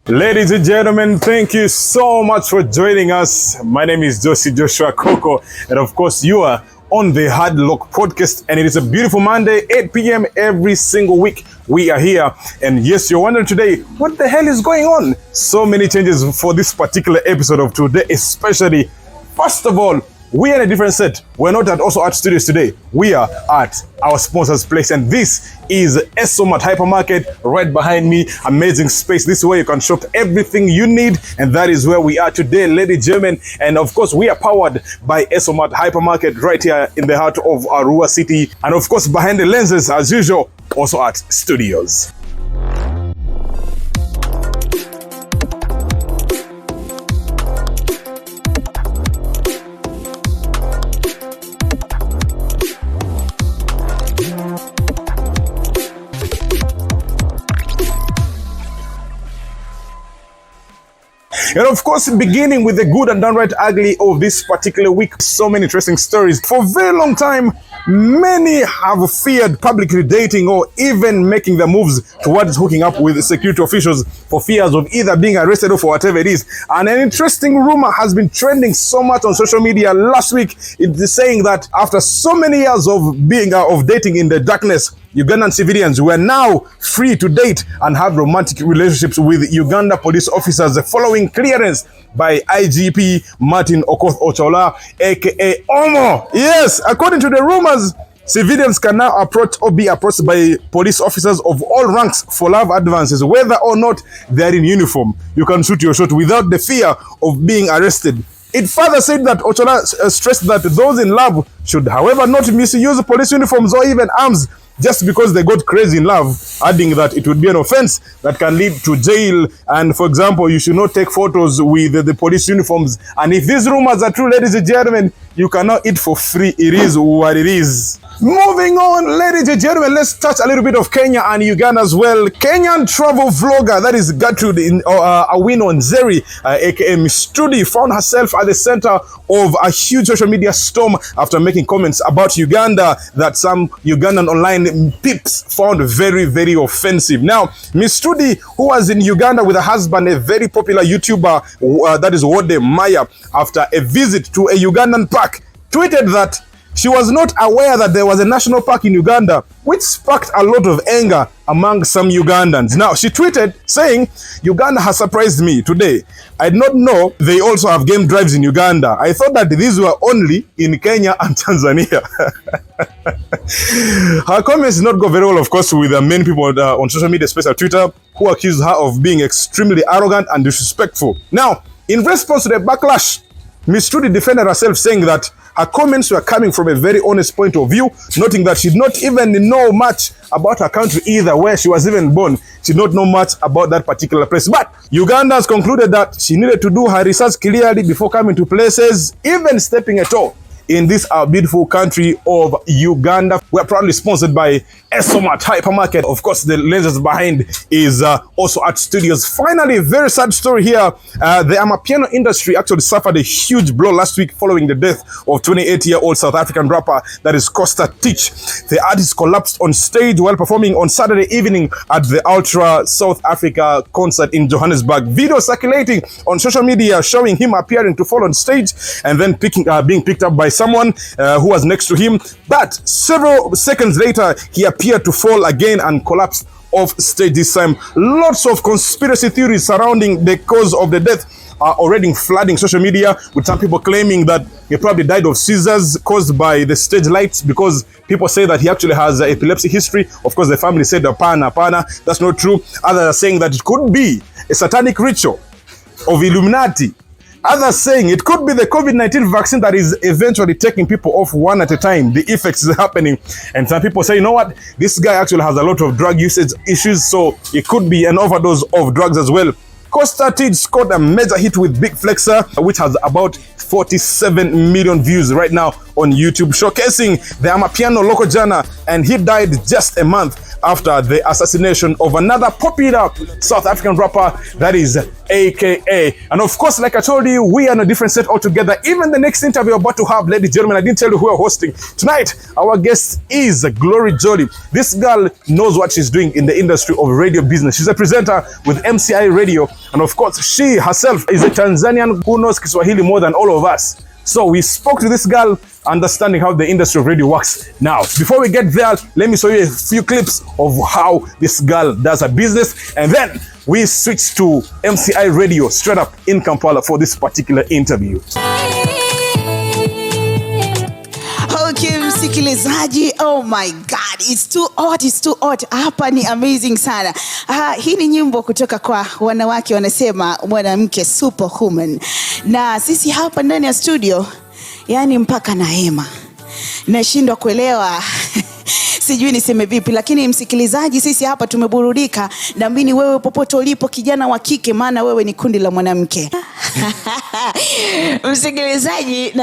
Ladies and gentlemen, thank you so much for joining us. My name is Joshua Coco, and of course you are on the Hard Lock podcast, and it is a beautiful Monday, 8 p.m. every single week. We are here, and yes, you're wondering today, what the hell is going on? So many changes for this particular episode of today, especially, first of all, we are in a different set. We're not at Also Art Studios today. We are at our sponsor's place, and this is Esomat Hypermarket right behind me. Amazing space. This is where you can shop everything you need, and that is where we are today, ladies and gentlemen. And of course, we are powered by Esomat Hypermarket right here in the heart of Arua City, and of course, behind the lenses, as usual, Also Art Studios. And of course, beginning with the good and downright ugly of this particular week, so many interesting stories. For a very long time, many have feared publicly dating or even making the moves towards hooking up with security officials for fears of either being arrested or for whatever it is. And an interesting rumor has been trending so much on social media last week. It is saying that after so many years of dating in the darkness, Ugandan civilians were now free to date and have romantic relationships with Uganda police officers following clearance by IGP Martin Okoth Ochola, aka Omo. Yes, according to the rumors, civilians can now approach or be approached by police officers of all ranks for love advances, whether or not they are in uniform. You can shoot your shot without the fear of being arrested. It further said that Ochola stressed that those in love should, however, not misuse police uniforms or even arms just because they got crazy in love, adding that it would be an offense that can lead to jail. And for example, you should not take photos with the police uniforms. And if these rumors are true, ladies and gentlemen, you cannot eat for free. It is what it is. Moving on, ladies and gentlemen, let's touch a little bit of Kenya and Uganda as well. Kenyan travel vlogger, that is Gertrude Awino Nzeri, aka Miss Trudy, found herself at the center of a huge social media storm after making comments about Uganda that some Ugandan online peeps found very, very offensive. Now, Miss Trudy, who was in Uganda with her husband, a very popular YouTuber, that is Wode Maya, after a visit to a Ugandan park, tweeted that she was not aware that there was a national park in Uganda, which sparked a lot of anger among some Ugandans. Now, she tweeted saying, "Uganda has surprised me today. I did not know they also have game drives in Uganda. I thought that these were only in Kenya and Tanzania." Her comments did not go very well, of course, with many people on social media, especially Twitter, who accused her of being extremely arrogant and disrespectful. Now, in response to the backlash, Ms. Trudy defended herself, saying that her comments were coming from a very honest point of view, noting that she did not even know much about her country either, where she was even born. She did not know much about that particular place. But Ugandans concluded that she needed to do her research clearly before coming to places, even stepping at all in this our beautiful country of Uganda. We are proudly sponsored by Esomat Hypermarket. Of course, the lenses behind is Also Art Studios. Finally, very sad story here. The Amapiano industry actually suffered a huge blow last week following the death of 28-year-old South African rapper that is Costa Teach. The artist collapsed on stage while performing on Saturday evening at the Ultra South Africa concert in Johannesburg. Video circulating on social media showing him appearing to fall on stage and then being picked up by someone who was next to him. But several seconds later, he appeared to fall again and collapse off stage this time. Lots of conspiracy theories surrounding the cause of the death are already flooding social media, with some people claiming that he probably died of seizures caused by the stage lights, because people say that he actually has epilepsy history. Of course, the family said, apana, that's not true. Others are saying that it could be a satanic ritual of Illuminati. Others saying it could be the COVID-19 vaccine that is eventually taking people off one at a time. The effects is happening. And some people say, you know what? This guy actually has a lot of drug usage issues, so it could be an overdose of drugs as well. Costa Teach scored a major hit with Big Flexer, which has about 47 million views right now on YouTube, showcasing the Amapiano local genre, and he died just a month after the assassination of another popular South African rapper, that is AKA. And of course, like I told you, we are on a different set altogether. Even the next interview we're about to have, ladies and gentlemen, I didn't tell you who we're hosting. Tonight, our guest is Glory Jolly. This girl knows what she's doing in the industry of radio business. She's a presenter with MCI Radio. And of course, she herself is a Tanzanian who knows Kiswahili more than all of us. So we spoke to this girl, understanding how the industry of radio works. Now, before we get there, let me show you a few clips of how this girl does her business. And then we switch to MCI Radio straight up in Kampala for this particular interview. Okay, msikilizaji, oh my god, it's too hot. Hapa ni amazing sana. Hii ni nyimbo kutoka kwa wanawake, wanasema mwanamke superwoman. Na sisi hapa ndani ya studio, yani mpaka na hema. Nashindwa kuelewa sijui niseme vipi, lakini msikilizaji, sisi hapa tumeburudika. Naamini wewe popote ulipo, kijana wa kike, maana wewe ni kundi la mwanamke. Msikilizaji,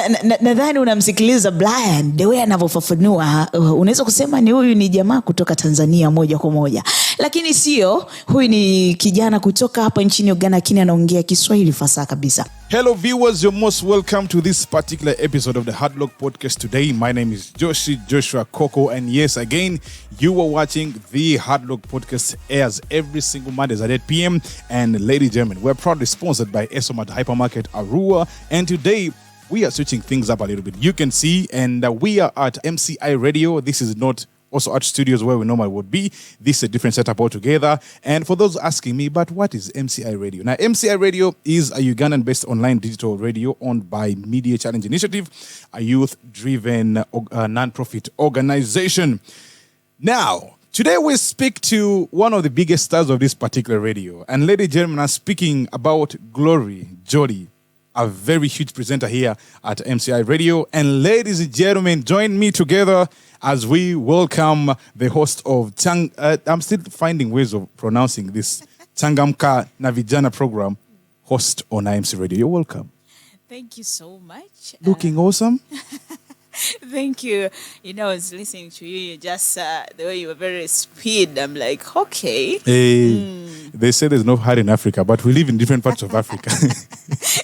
nadhani unamsikiliza Brian the way anavyofafanua. Unaweza kusema ni huyu ni jamaa kutoka Tanzania moja kwa moja, lakini sio. Huyu ni kijana kutoka hapa nchini Uganda, lakini anaongea Kiswahili fasaha kabisa. Hello viewers, you're most welcome to this particular episode of the Hardlock Podcast today. My name is Joshua Coco, and yes, again, you are watching the Hardlock Podcast. Airs every single Monday at 8 p.m. And ladies and gentlemen, we're proudly sponsored by Esomat Hypermarket Arua, and today we are switching things up a little bit. You can see, and we are at MCI Radio. This is not also at studios where we normally would be. This is a different setup altogether. And for those asking me, but what is MCI Radio? Now, MCI Radio is a Ugandan-based online digital radio owned by Media Challenge Initiative, a youth-driven non-profit organization. Now, today we speak to one of the biggest stars of this particular radio. And ladies and gentlemen, I'm speaking about Glory Jolly, a very huge presenter here at MCI Radio. And ladies and gentlemen, join me together as we welcome the host of I'm still finding ways of pronouncing this, Changamka na Vigana program, host on IMC Radio. You're welcome. Thank you so much. Looking awesome. Thank you. You know, I was listening to you just the way you were very speed. I'm like, okay. They say there's no heart in Africa, but we live in different parts of Africa.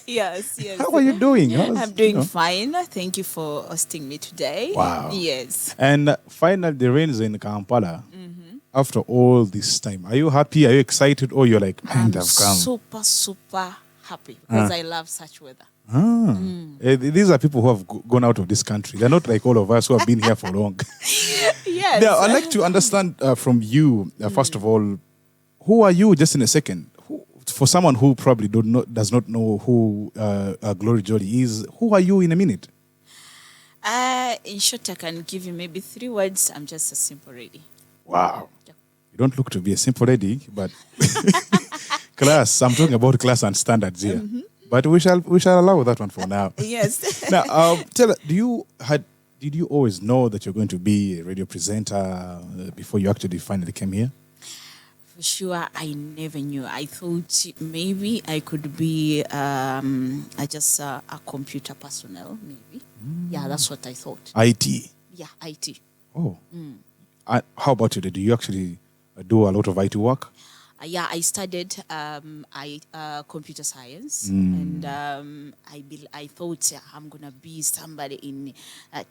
Yes. How are you doing? I'm doing fine. Thank you for hosting me today. Wow. Yes. And finally, the rains in Kampala. After all this time, are you happy? Are you excited? Or you're like, man, I'm I've come. super happy because I love such weather. These are people who have gone out of this country. They're not like all of us who have been here for long. Yes. Now, I'd like to understand from you, first of all, who are you, just in a second? For someone who probably does not know who Glory Jolly is, who are you in a minute? In short, I can give you maybe 3 words. I'm just a simple lady. Wow. Yeah. You don't look to be a simple lady, but class. I'm talking about class and standards here. But we shall allow that one for now. Yes. Now, tell us, did you always know that you're going to be a radio presenter before you actually finally came here? For sure, I never knew. I thought maybe I could be just a computer personnel, maybe. Yeah, that's what I thought. IT? Yeah, IT. Oh. How about you? Do you actually do a lot of IT work? Yeah, I studied computer science, and I thought I'm gonna be somebody in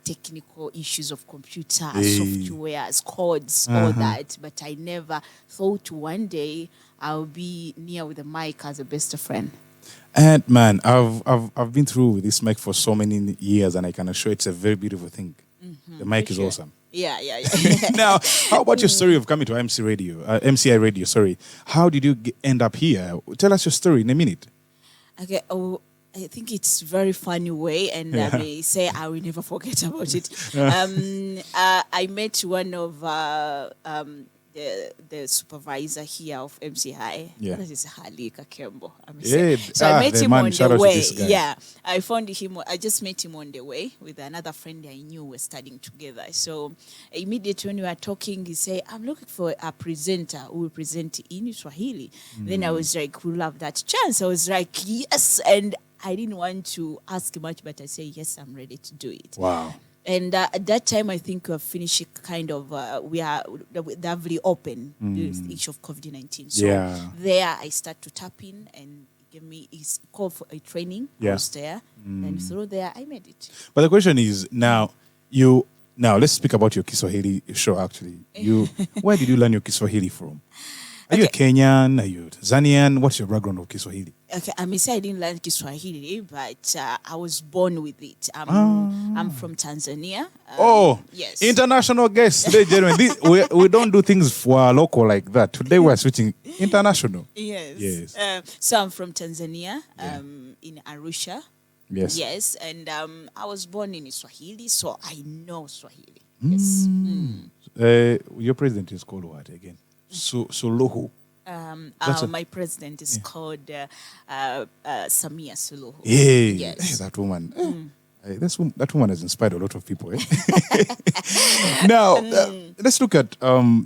technical issues of computer, software, codes, all that. But I never thought one day I'll be near with the mic as a best friend. And man, I've been through this mic for so many years, and I can assure it's a very beautiful thing. The mic is awesome. Yeah. Now, how about your story of coming to MCI Radio? Sorry, how did you end up here? Tell us your story in a minute. Okay. Oh, I think it's a very funny way, and I may say I will never forget about it. I met one of the supervisor here of MCI. Yeah. That is Halika Kembo. So I met him on the way. Yeah, I found him. I just met him on the way with another friend I knew were studying together. So immediately when we were talking, he said, "I'm looking for a presenter who will present in Swahili." Then I was like, "We love that chance." I was like, "Yes," and I didn't want to ask much, but I say, yes, I'm ready to do it. Wow. And at that time, I think we're finishing kind of, we are really open during the issue of COVID-19. So there I start to tap in and give me is call for a training. I was there. And through there, I made it. But the question is now, let's speak about your Kiswahili show actually. Where did you learn your Kiswahili from? Are you a Kenyan? Are you Tanzanian? What's your background of Kiswahili? Okay, I may say I didn't learn Kiswahili, but I was born with it. I'm from Tanzania. Yes. International guests, ladies and gentlemen. We don't do things for our local like that. Today we're switching international. Yes. So I'm from Tanzania, in Arusha. Yes. Yes, and I was born in Swahili, so I know Swahili. Yes. Your president is called what again? Suluhu. My president is called Samia Suluhu. Yes. That woman. That woman has inspired a lot of people. Now, let's look at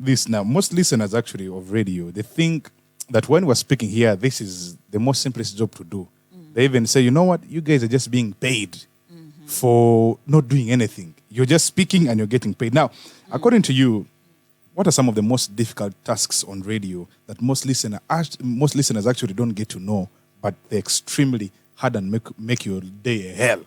this now. Most listeners actually of radio, they think that when we're speaking here, this is the most simplest job to do. They even say, you know what, you guys are just being paid for not doing anything. You're just speaking and you're getting paid. Now, according to you, what are some of the most difficult tasks on radio that most listeners actually don't get to know, but they're extremely hard and make your day a hell?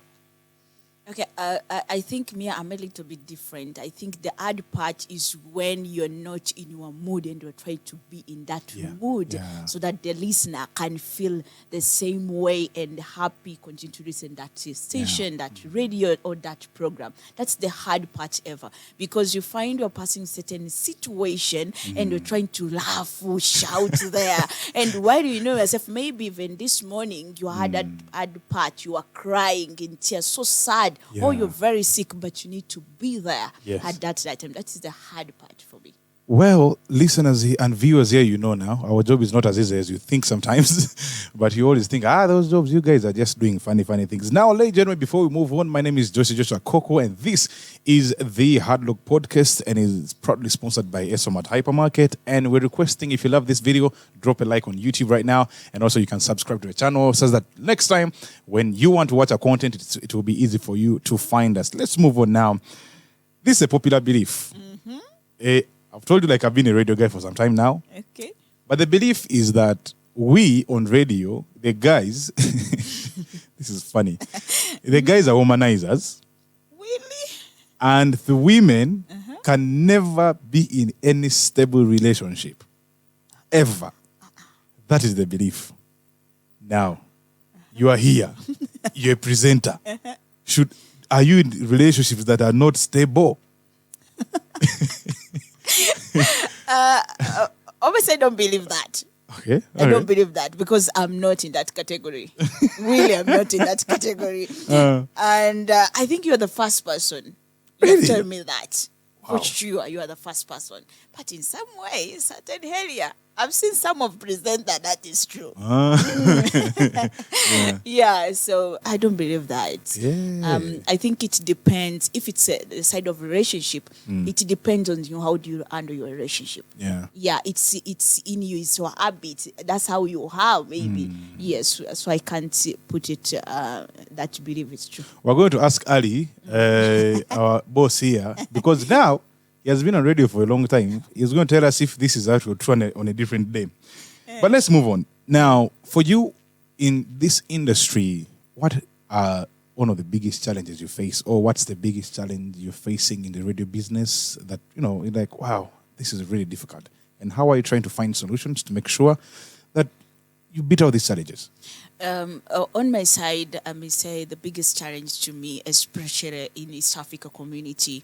Okay, I think I'm a little bit different. I think the hard part is when you're not in your mood and you're trying to be in that mood so that the listener can feel the same way and happy, continue to listen that station, that radio or that program. That's the hard part ever, because you find you're passing certain situation and you're trying to laugh or shout there. And while you know yourself, maybe even this morning you had that hard part, you are crying in tears, so sad. Or you're very sick, but you need to be there at that time. That is the hard part for me. Well, listeners and viewers here, you know now, our job is not as easy as you think sometimes. But you always think, those jobs, you guys are just doing funny things. Now, ladies and gentlemen, before we move on, my name is Joshua Coco, and this is the Hard Luck Podcast, and is proudly sponsored by Esomart Hypermarket. And we're requesting, if you love this video, drop a like on YouTube right now. And also you can subscribe to the channel so that next time when you want to watch our content, it will be easy for you to find us. Let's move on now. This is a popular belief. I've told you, I've been a radio guy for some time now. Okay. But the belief is that we on radio, the guys, this is funny, the guys are womanizers. Really? And the women can never be in any stable relationship. Ever. That is the belief. Now, you are here. You're a presenter. Are you in relationships that are not stable? Obviously, I don't believe that. Okay. I don't believe that because I'm not in that category. Really, I'm not in that category. And I think you're the first person. You tell me that. Wow. For sure, you are the first person. But in some way, certain area, I've seen some of presenter that is true. So I don't believe that. I think it depends. If it's the side of relationship, it depends on how do you handle your relationship. It's in you. It's your habit. That's how you have maybe. Yes, so I can't put it that believe it's true. We're going to ask Ali, our boss here, because now he has been on radio for a long time. He's going to tell us if this is actually true on a different day. But let's move on. Now, for you in this industry, what are one of the biggest challenges you face, or what's the biggest challenge you're facing in the radio business that, you're like, wow, this is really difficult? And how are you trying to find solutions to make sure that you beat all these challenges? On my side, I may say the biggest challenge to me, especially in East Africa community,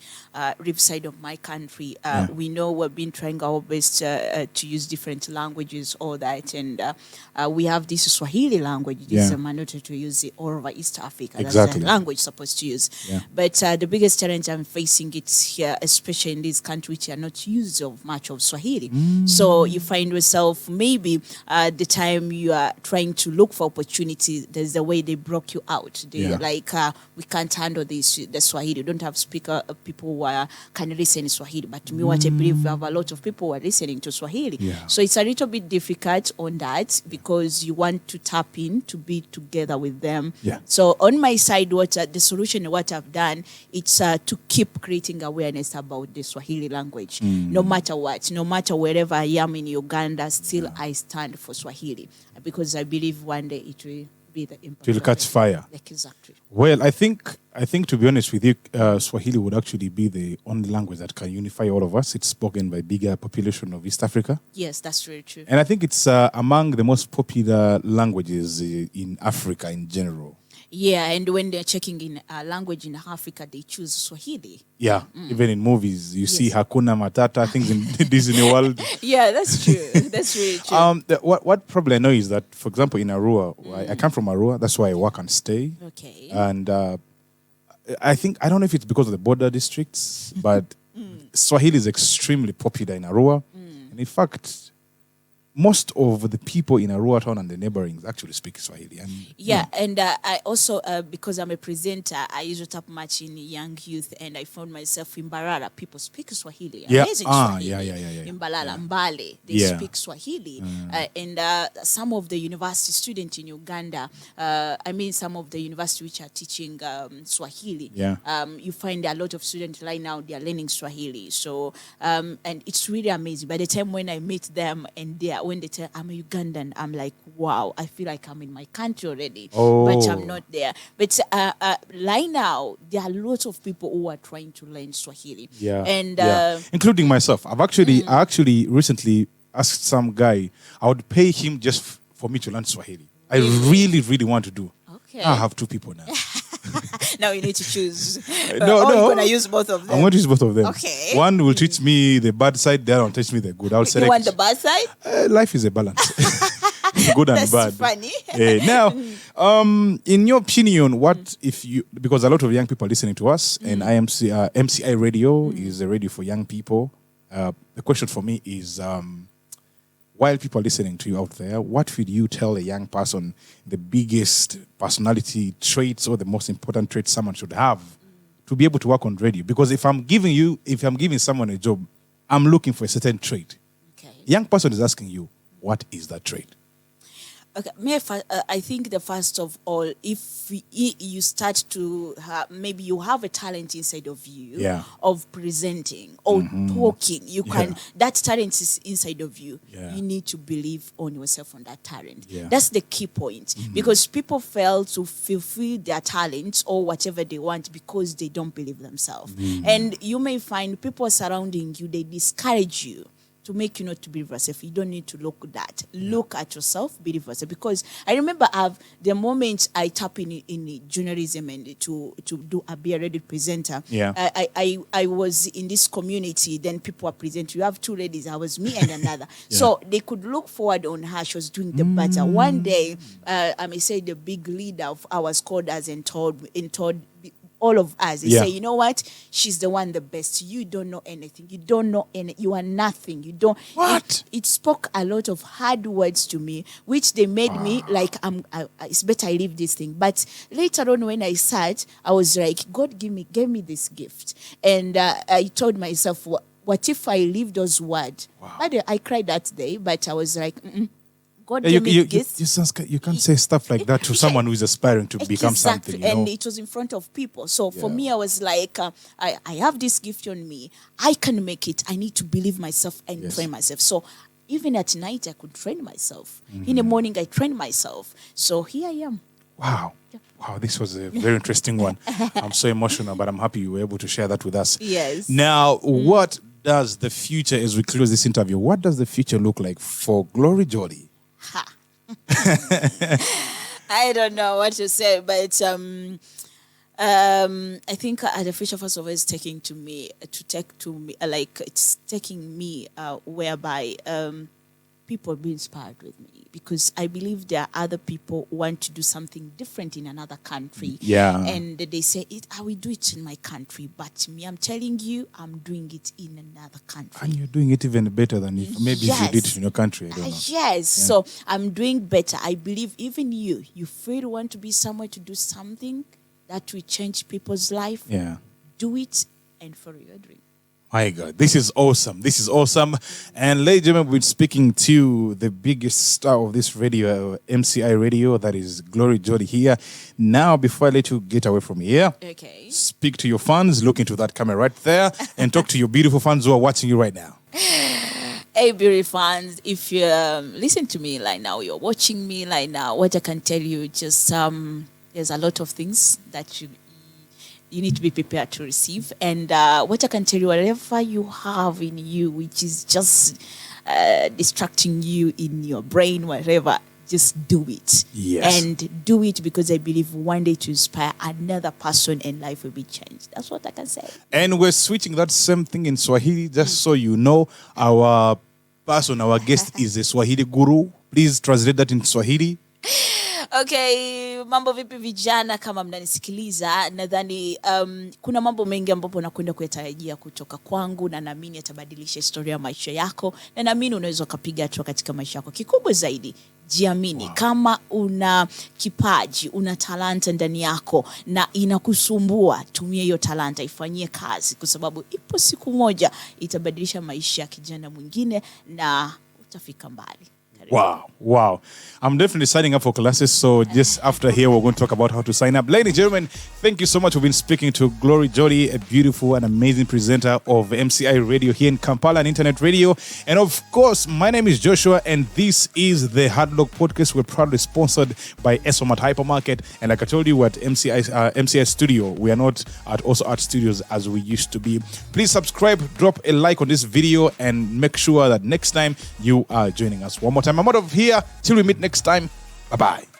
river side of my country, we know we've been trying our best to use different languages, all that, and we have this Swahili language. This is mandatory to use it all over East Africa. Exactly. That's the language supposed to use. But the biggest challenge I'm facing it's here, especially in this country, which are not used of much of Swahili. So you find yourself maybe the time you are trying to look for opportunities opportunity. There's the way they broke you out. They like, we can't handle the Swahili. You don't have speaker people who can listen in Swahili. But to me, what I believe, we have a lot of people who are listening to Swahili. Yeah. So it's a little bit difficult on that because you want to tap in to be together with them. Yeah. So on my side, the solution, what I've done, it's to keep creating awareness about the Swahili language. No matter what, no matter wherever I am in Uganda, still I stand for Swahili because I believe one day it will be the impact. It will catch fire. Like, exactly. Well, I think to be honest with you, Swahili would actually be the only language that can unify all of us. It's spoken by bigger population of East Africa. Yes, that's very true. And I think it's among the most popular languages in Africa in general. Yeah, and when they're checking in language in Africa, they choose Swahili. Yeah, even in movies, you see Hakuna Matata, things in Disney World. Yeah, that's true. That's really true. What probably I know is that, for example, in Arua, I come from Arua, that's why I work and stay. Okay. And I don't know if it's because of the border districts, but Swahili is extremely popular in Arua. And in fact, most of the people in Arua town and the neighboring actually speak Swahili. And I also, because I'm a presenter, I usually tap much in young youth, and I found myself in Mbarara. People speak Swahili. Amazing Swahili. In Mbalala, Mbale, they speak Swahili. And some of the university students in Uganda, some of the universities which are teaching Swahili, you find a lot of students right now, they are learning Swahili. So, and it's really amazing. By the time when I meet them and when they tell I'm a Ugandan, I'm like, wow, I feel like I'm in my country already, but I'm not there. But right now, there are lots of people who are trying to learn Swahili. Including myself. I actually recently asked some guy, I would pay him just for me to learn Swahili. I really, really want to do. Okay. I have two people now. Now you need to choose. No. You're going to use both of them. I'm going to use both of them. Okay. One will teach me the bad side, the other will teach me the good. I'll select. You want the bad side? Life is a balance. Good and That's bad. funny. Now, in your opinion, because a lot of young people are listening to us, and MCI Radio is a radio for young people. The question for me is, while people are listening to you out there, what would you tell a young person the biggest personality traits or the most important traits someone should have to be able to work on radio? Because if I'm giving someone a job, I'm looking for a certain trait. Okay. A young person is asking you, what is that trait? Okay, I think the first of all, if you start to maybe you have a talent inside of you of presenting or talking, that talent is inside of you. Yeah. You need to believe on yourself on that talent. Yeah. That's the key point because people fail to fulfill their talents or whatever they want because they don't believe themselves. And you may find people surrounding you, they discourage you to make you not to believe yourself. You don't need to look at that. Look at yourself, believe yourself. Because I remember the moment I tap in journalism and to be a radio presenter, I was in this community, then people were presenting. You have two ladies, I was me and another. So they could look forward on her. She was doing the better. One day, I may say the big leader of ours called us and told all of us, they say, you know what? She's the one, the best. You don't know anything. You don't know you are nothing. You don't. What? It spoke a lot of hard words to me, which they made me like, it's better I leave this thing. But later on, when I sat, I was like, God gave me this gift, and I told myself, what if I leave those words? Wow. I cried that day, but I was like, God gave me gifts. You can't say stuff like that to someone who is aspiring to become something. You know? And it was in front of people. So for me, I was like, I have this gift on me. I can make it. I need to believe myself and train myself. So even at night, I could train myself. In the morning, I train myself. So here I am. Wow. Yeah. Wow, this was a very interesting one. I'm so emotional, but I'm happy you were able to share that with us. Yes. Now, what does the future, as we close this interview, what does the future look like for Glory Jolly? I don't know what to say, but I think the future first of all is taking me whereby people be inspired with me, because I believe there are other people who want to do something different in another country. Yeah. And they say, I will do it in my country. But me, I'm telling you, I'm doing it in another country. And you're doing it even better than if maybe if you did it in your country. I don't know. Yes. Yeah. So I'm doing better. I believe even you feel want to be somewhere to do something that will change people's life. Yeah. Do it and follow your dream. My God, this is awesome. This is awesome. And ladies and gentlemen, we're speaking to the biggest star of this radio, MCI Radio, that is Glory Jody here. Now, before I let you get away from here, Okay. speak to your fans, look into that camera right there, and talk to your beautiful fans who are watching you right now. Hey, beauty fans, if you listen to me right now, you're watching me right now, what I can tell you, just there's a lot of things that you need to be prepared to receive. And what I can tell you, whatever you have in you, which is just distracting you in your brain, whatever, just do it. Yes. And do it, because I believe one day to inspire another person and life will be changed. That's what I can say. And we're switching that same thing in Swahili, just so you know. Our person, our guest is a Swahili guru. Please translate that in Swahili. Okay, mambo vipi vijana, kama mnanisikiliza, nadhani kuna mambo mengi ambapo nakwenda kuyatarajia kutoka kwangu, na naamini yatabadilisha historia ya maisha yako, na naamini unaweza kupiga hatua katika maisha yako. Kikubwa zaidi, jiamini. Wow. Kama una kipaji, una talanta ndani yako na inakusumbua, tumia hiyo talanta, ifanyie kazi, kwa sababu ipo siku moja itabadilisha maisha ya kijana mwingine na utafika mbali. Wow. I'm definitely signing up for classes. So just after here, we're going to talk about how to sign up. Ladies and gentlemen, thank you so much for being speaking to Glory Jody, a beautiful and amazing presenter of MCI Radio here in Kampala and Internet Radio. And of course, my name is Joshua, and this is the Hard Luck Podcast. We're proudly sponsored by Esomart Hypermarket. And like I told you, at MCI Studio, we are not at Also Art Studios as we used to be. Please subscribe, drop a like on this video, and make sure that next time you are joining us. One more time, I'm out of here. Till we meet next time. Bye-bye.